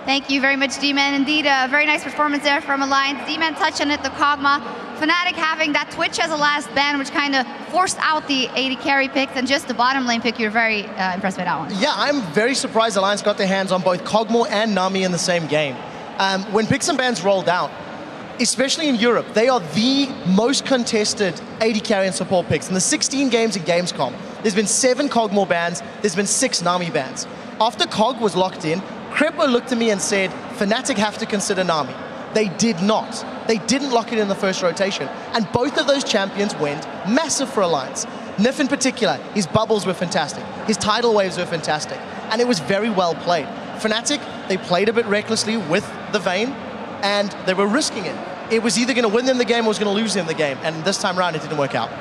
Thank you very much, D-Man. Indeed, a very nice performance there from Alliance. D-Man touched on it, the Kog'Maw. Fnatic having that Twitch as a last ban, which kind of forced out the AD carry picks, and just the bottom lane pick, you're very impressed by that one. Yeah, I'm very surprised Alliance got their hands on both Kog'Maw and Nami in the same game. When picks and bans rolled out, especially in Europe, they are the most contested AD carry and support picks. In the 16 games in Gamescom, there's been 7 Kog'Maw bans, there's been 6 Nami bans. After Kog was locked in, Krepo looked at me and said, Fnatic have to consider Nami. They did not. They didn't lock it in the first rotation. And both of those champions went massive for Alliance. Nif in particular, his bubbles were fantastic. His tidal waves were fantastic. And it was very well played. Fnatic, they played a bit recklessly with the Vayne, and they were risking it. It was either going to win them the game or was going to lose them the game. And this time around, it didn't work out.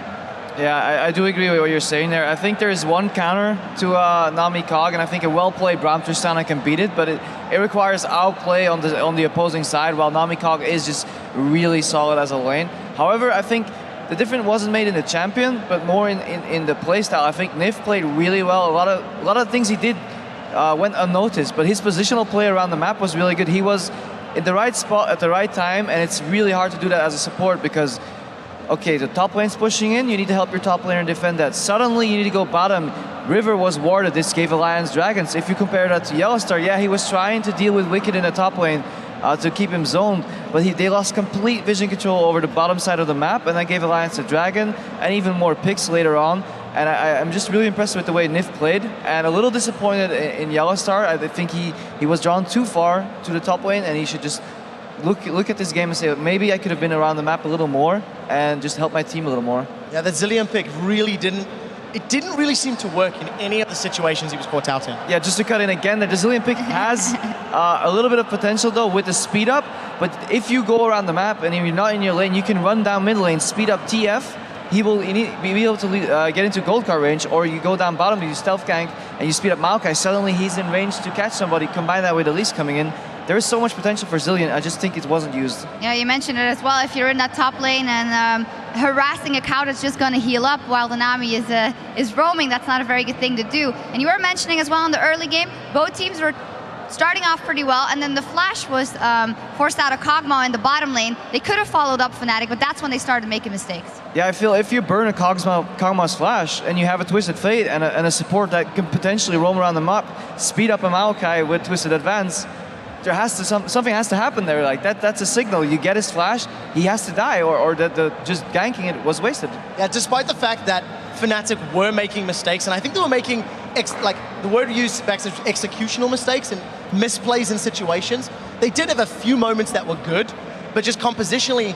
Yeah, I do agree with what you're saying there. I think there's one counter to Nami Kog, and I think a well-played Braum Tristana can beat it, but it requires outplay on the opposing side, while Nami Kog is just really solid as a lane. However, I think the difference wasn't made in the champion, but more in the playstyle. I think Nif played really well. A lot of things he did went unnoticed, but his positional play around the map was really good. He was in the right spot at the right time, and it's really hard to do that as a support because okay, the top lane's pushing in, you need to help your top laner defend that. Suddenly you need to go bottom. River was warded, this gave Alliance Dragons. If you compare that to Yellowstar, yeah, he was trying to deal with Wicked in the top lane to keep him zoned, but they lost complete vision control over the bottom side of the map, and that gave Alliance a Dragon, and even more picks later on. And I'm just really impressed with the way Nif played, and a little disappointed in Yellowstar. I think he was drawn too far to the top lane, and he should just look at this game and say, maybe I could have been around the map a little more and just help my team a little more. Yeah, that Zilean pick really didn't really seem to work in any of the situations he was caught out in. Yeah, just to cut in again, the Zilean pick has a little bit of potential though with the speed up, but if you go around the map and if you're not in your lane, you can run down mid lane, speed up TF, he will be able to get into gold card range, or you go down bottom, you stealth gank, and you speed up Maokai, suddenly he's in range to catch somebody, combine that with Elise coming in. There is so much potential for Zilean, I just think it wasn't used. Yeah, you mentioned it as well. If you're in that top lane and harassing a cow that's just going to heal up while the Nami is roaming, that's not a very good thing to do. And you were mentioning as well in the early game, both teams were starting off pretty well, and then the flash was forced out of Kog'Maw in the bottom lane. They could have followed up Fnatic, but that's when they started making mistakes. Yeah, I feel if you burn a Kog'Maw's flash and you have a Twisted Fate and a support that can potentially roam around the map, speed up a Maokai with Twisted Advance, there has to something has to happen there. Like that's a signal. You get his flash, he has to die, or just ganking it was wasted. Yeah, despite the fact that Fnatic were making mistakes, and I think they were making like the word used back is executional mistakes and misplays in situations. They did have a few moments that were good, but just compositionally,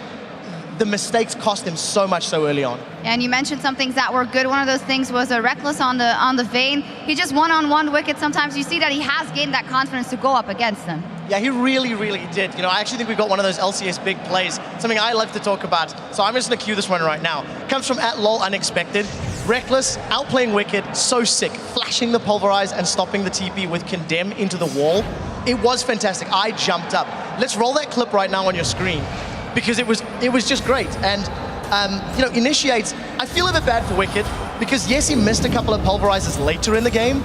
the mistakes cost him so much so early on. And you mentioned some things that were good. One of those things was a Reckless on the Vayne. He just one-on-one Wicked. Sometimes you see that he has gained that confidence to go up against them. Yeah, he really, really did. You know, I actually think we've got one of those LCS big plays, something I love to talk about. So I'm just gonna cue this one right now. Comes from @lol unexpected. Reckless, outplaying Wicked, so sick. Flashing the Pulverize and stopping the TP with Condemn into the wall. It was fantastic. I jumped up. Let's roll that clip right now on your screen, because it was just great. And you know, Initiates, I feel a bit bad for Wicked, because yes, he missed a couple of Pulverizers later in the game,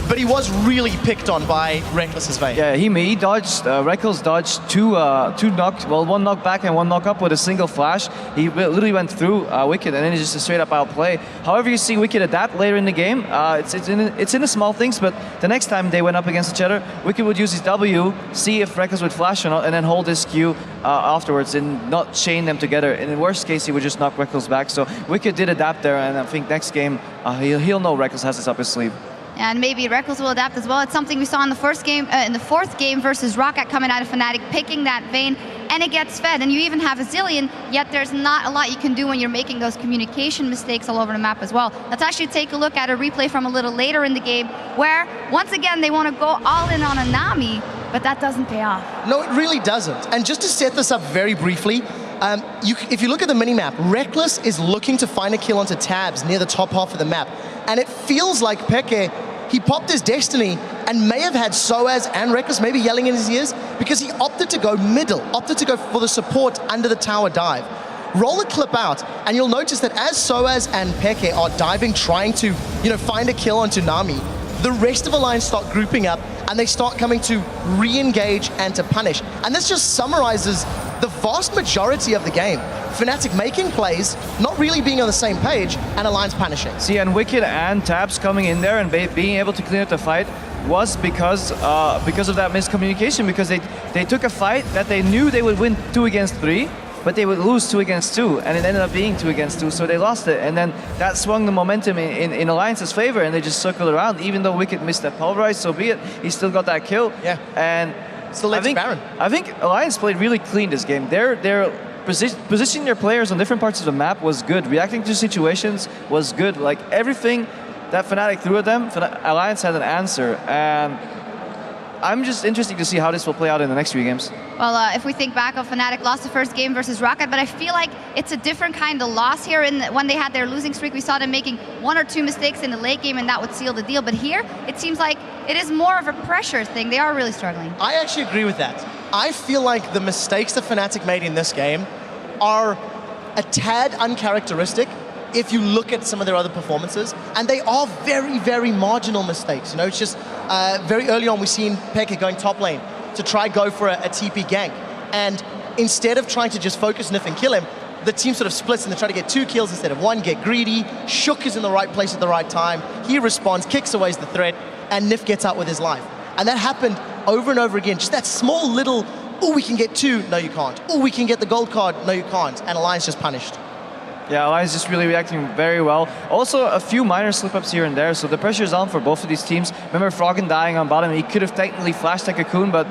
but he was really picked on by Reckless's Vayne. Yeah, he dodged, Reckless dodged one knock back and one knock up with a single flash. He literally went through Wicked, and then it's just a straight up outplay. However, you see Wicked adapt later in the game. It's in the small things, but the next time they went up against each other, Wicked would use his W, see if Reckless would flash or not, and then hold his Q afterwards and not chain them together. And in the worst case, he would just knock Reckless back. So Wicked did adapt there, and I think next game, he'll know Reckless has this up his sleeve. And maybe Reckless will adapt as well. It's something we saw in the first game, in the fourth game versus Rocket coming out of Fnatic, picking that Vayne, and it gets fed. And you even have a Zilean, yet there's not a lot you can do when you're making those communication mistakes all over the map as well. Let's actually take a look at a replay from a little later in the game, where once again they want to go all in on a Nami, but that doesn't pay off. No, it really doesn't. And just to set this up very briefly, if you look at the minimap, Reckless is looking to find a kill onto tabs near the top half of the map. And it feels like Peke, he popped his Destiny and may have had Soaz and Reckless maybe yelling in his ears, because he opted to go middle, opted to go for the support under the tower dive. Roll the clip out, and you'll notice that as Soaz and Peke are diving, trying to find a kill onto Nami, the rest of Alliance start grouping up and they start coming to re-engage and to punish. And this just summarizes the vast majority of the game. Fnatic making plays, not really being on the same page, and Alliance punishing. See, and Wicked and Tabs coming in there and being able to clean up the fight was because of that miscommunication, because they took a fight that they knew they would win 2 against 3, but they would lose 2 against 2, and it ended up being 2 against 2, so they lost it. And then that swung the momentum in Alliance's favor, and they just circled around. Even though Wicked missed that pulverize, so be it. He still got that kill. Yeah. And still led to Baron. I think Alliance played really clean this game. They're positioning their players on different parts of the map was good. Reacting to situations was good. Like everything that Fnatic threw at them, Alliance had an answer. And I'm just interested to see how this will play out in the next 3 games. Well, if we think back, Fnatic lost the first game versus Rocket, but I feel like it's a different kind of loss here. When they had their losing streak, we saw them making 1 or 2 mistakes in the late game, and that would seal the deal. But here, it seems like it is more of a pressure thing. They are really struggling. I actually agree with that. I feel like the mistakes that Fnatic made in this game are a tad uncharacteristic if you look at some of their other performances, and they are very, very marginal mistakes. You know, it's just very early on we've seen Pekka going top lane to try go for a TP gank, and instead of trying to just focus Nif and kill him, the team sort of splits and they try to get 2 kills instead of 1, get greedy. Shook is in the right place at the right time. He responds, kicks away the threat, and Nif gets out with his life. And that happened over and over again. Just that small little, oh, we can get 2, no you can't. Oh, we can get the gold card, no you can't. And Alliance just punished. Yeah, Alliance just really reacting very well. Also, a few minor slip-ups here and there, so the pressure is on for both of these teams. Remember Froggen dying on bottom, he could have technically flashed that Cocoon, but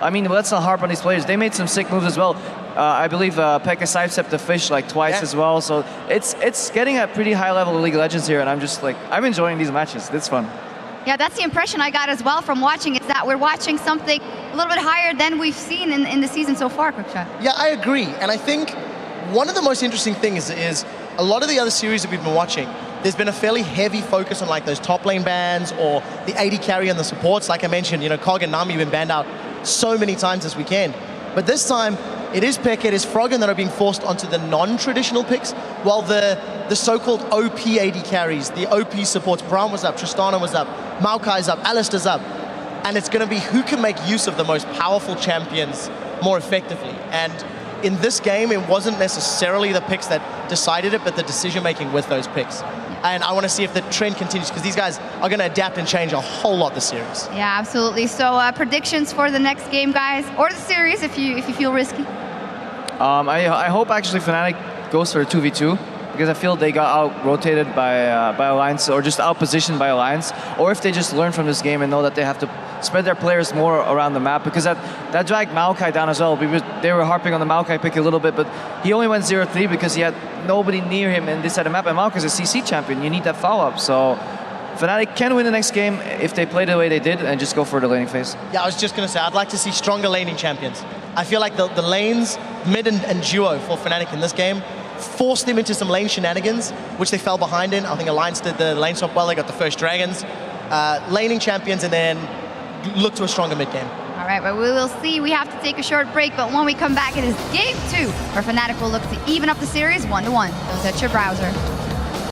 I mean, let's not harp on these players. They made some sick moves as well. I believe Pekka sidestepped the fish like twice as well, so it's getting a pretty high level of League of Legends here, and I'm just like, I'm enjoying these matches. It's fun. Yeah, that's the impression I got as well from watching, is that we're watching something a little bit higher than we've seen in the season so far, Quickshot. Yeah, I agree, and I think one of the most interesting things is a lot of the other series that we've been watching, there's been a fairly heavy focus on like those top lane bans or the AD carry and the supports. Like I mentioned, you know, Kog and Nami have been banned out so many times this weekend. But this time, it is Pekka, it is Froggen that are being forced onto the non-traditional picks, while the so-called OP AD carries, the OP supports, Braum was up, Tristana was up, Maokai's up, Alistair's up, and it's going to be who can make use of the most powerful champions more effectively. And in this game, it wasn't necessarily the picks that decided it, but the decision-making with those picks. And I want to see if the trend continues, because these guys are going to adapt and change a whole lot this series. Yeah, absolutely. So predictions for the next game, guys, or the series if you feel risky? I hope actually Fnatic goes for a 2v2, because I feel they got out-rotated by Alliance, or just out-positioned by Alliance, or if they just learn from this game and know that they have to spread their players more around the map, because that dragged Maokai down as well. They were harping on the Maokai pick a little bit, but he only went 0-3 because he had nobody near him in this side of the map, and Maokai's a CC champion. You need that follow-up, so Fnatic can win the next game if they play the way they did and just go for the laning phase. Yeah, I was just going to say, I'd like to see stronger laning champions. I feel like the lanes, mid and duo for Fnatic in this game, forced them into some lane shenanigans, which they fell behind in. I think Alliance did the lane swap well, they got the first dragons. Laning champions, and then look to a stronger mid game. All right, but we will see. We have to take a short break, but when we come back, it is game 2, where Fnatic will look to even up the series 1-1. Don't touch your browser.